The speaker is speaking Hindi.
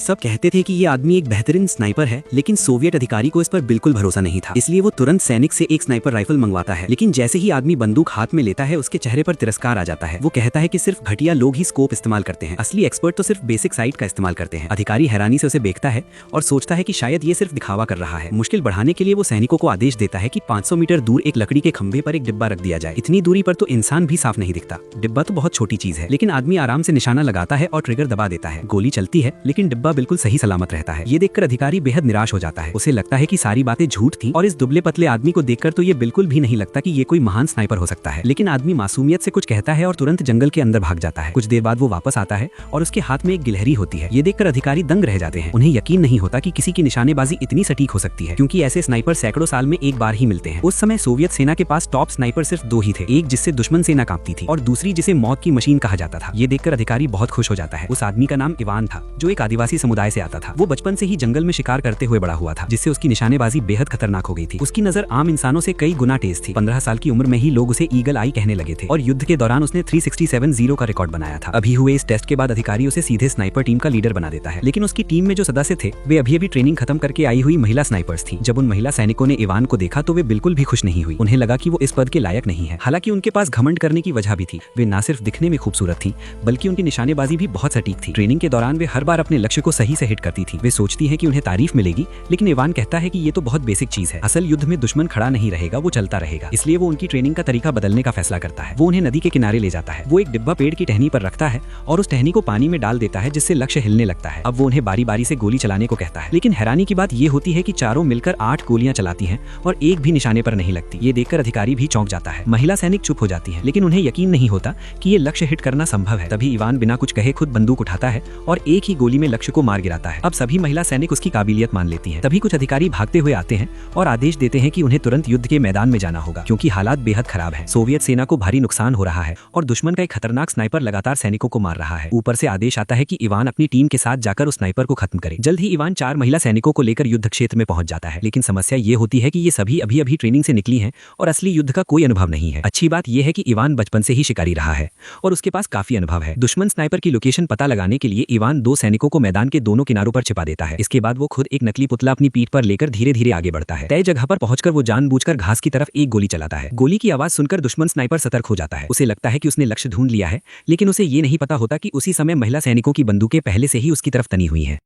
सब कहते थे कि ये आदमी एक बेहतरीन स्नाइपर है, लेकिन सोवियत अधिकारी को इस पर बिल्कुल भरोसा नहीं था। इसलिए वो तुरंत सैनिक से एक स्नाइपर राइफल मंगवाता है, लेकिन जैसे ही आदमी बंदूक हाथ में लेता है उसके चेहरे पर तिरस्कार आ जाता है। वो कहता है कि सिर्फ घटिया लोग ही स्कोप इस्तेमाल करते हैं, असली एक्सपर्ट तो सिर्फ बेसिक साइट का इस्तेमाल करते हैं। अधिकारी हैरानी से उसे देखता है और सोचता है कि शायद ये सिर्फ दिखावा कर रहा है। मुश्किल बढ़ाने के लिए वो सैनिकों को आदेश देता है कि 500 मीटर दूर एक लकड़ी के खंभे पर एक डिब्बा रख दिया जाए। इतनी दूरी पर तो इंसान भी साफ नहीं दिखता। डिब्बा तो बहुत छोटी चीज है, लेकिन आदमी आराम से निशाना लगाता है और ट्रिगर दबा देता है। गोली चलती है, लेकिन डिब्बा बिल्कुल सही सलामत रहता है। ये देखकर अधिकारी बेहद निराश हो जाता है। उसे लगता है कि सारी बातें झूठ थी और इस दुबले पतले आदमी को देखकर तो ये बिल्कुल भी नहीं लगता कि ये कोई महान स्नाइपर हो सकता है। लेकिन आदमी मासूमियत से कुछ कहता है और तुरंत जंगल के अंदर भाग जाता है। कुछ देर बाद वो वापस आता है और उसके हाथ में एक गिलहरी होती है। ये देखकर अधिकारी दंग रह जाते हैं। उन्हें यकीन नहीं होता कि किसी की निशानेबाजी इतनी सटीक हो सकती है, क्योंकि ऐसे स्नाइपर सैकड़ों साल में एक बार ही मिलते हैं। उस समय सोवियत सेना के पास टॉप स्नाइपर सिर्फ 2 ही थे, एक जिससे दुश्मन सेना कांपती थी और दूसरी जिसे मौत की मशीन कहा जाता था। ये देखकर अधिकारी बहुत खुश हो जाता है। उस आदमी का नाम इवान था, जो एक आदिवासी समुदाय से आता था। वो बचपन से ही जंगल में शिकार करते हुए बड़ा हुआ था, जिससे उसकी निशानेबाजी बेहद खतरनाक हो गई थी। उसकी नजर आम इंसानों से कई गुना तेज थी। 15 साल की उम्र में ही लोग उसे ईगल आई कहने लगे थे और युद्ध के दौरान उसने 367-0 का रिकॉर्ड बनाया था। अभी हुए इस टेस्ट के बाद अधिकारी उसे सीधे स्नाइपर टीम का लीडर बना देता है, लेकिन उसकी टीम में जो सदस्य थे वे अभी ट्रेनिंग खत्म करके आई हुई महिला स्नाइपर्स थी। जब उन महिला सैनिकों ने इवान को देखा तो वे बिल्कुल भी खुश नहीं हुई। उन्हें लगा कि वो इस पद के लायक नहीं है। हालांकि उनके पास घमंड करने की वजह भी थी। वे न सिर्फ दिखने में खूबसूरत थी, बल्कि उनकी निशानेबाजी भी बहुत सटीक थी। ट्रेनिंग के दौरान वे हर बार अपने लक्ष्य को सही से हिट करती थी। वे सोचती है कि उन्हें तारीफ मिलेगी, लेकिन इवान कहता है कि ये तो बहुत बेसिक चीज है। असल युद्ध में दुश्मन खड़ा नहीं रहेगा, वो चलता रहेगा। इसलिए वो उनकी ट्रेनिंग का तरीका बदलने का फैसला करता है। वो उन्हें नदी के किनारे ले जाता है। वो एक डिब्बा पेड़ की टहनी पर रखता है और उस टहनी को पानी में डाल देता है, जिससे लक्ष्य हिलने लगता है। अब वो उन्हें बारी बारी से गोली चलाने को कहता है, लेकिन हैरानी की बात ये होती है कि चारों मिलकर 8 गोलियां चलाती हैं और एक भी निशाने पर नहीं लगती। ये देखकर अधिकारी भी चौंक जाता है। महिला सैनिक चुप हो जाती है, लेकिन उन्हें यकीन नहीं होता कि ये लक्ष्य हिट करना संभव है। तभी इवान बिना कुछ कहे खुद बंदूक उठाता है और एक ही गोली में लक्ष्य को मार गिराता है। अब सभी महिला सैनिक उसकी काबिलियत मान लेती हैं। तभी कुछ अधिकारी भागते हुए आते हैं और आदेश देते हैं कि उन्हें तुरंत युद्ध के मैदान में जाना होगा, क्योंकि हालात बेहद खराब है। सोवियत सेना को भारी नुकसान हो रहा है और दुश्मन का एक खतरनाक स्नाइपर लगातार सैनिकों को मार रहा है। ऊपर से आदेश आता है कि इवान अपनी टीम के साथ जाकर उस स्नाइपर को खत्म करे। जल्द ही इवान 4 महिला सैनिकों को लेकर युद्ध क्षेत्र में पहुंच जाता है, लेकिन समस्या ये होती है कि ये सभी अभी ट्रेनिंग से निकली हैं और असली युद्ध का कोई अनुभव नहीं है। अच्छी बात यह है कि इवान बचपन से ही शिकारी रहा है और उसके पास काफी अनुभव है। दुश्मन स्नाइपर की लोकेशन पता लगाने के लिए इवान 2 सैनिकों को मैदान के दोनों किनारों पर छिपा देता है। इसके बाद वो खुद एक नकली पुतला अपनी पीठ पर लेकर धीरे धीरे आगे बढ़ता है। तय जगह पर पहुंचकर वो जानबूझकर घास की तरफ एक गोली चलाता है। गोली की आवाज सुनकर दुश्मन स्नाइपर सतर्क हो जाता है। उसे लगता है कि उसने लक्ष्य ढूंढ लिया है, लेकिन उसे ये नहीं पता होता कि उसी समय महिला सैनिकों की बंदूकें पहले से ही उसकी तरफ तनी हुई हैं।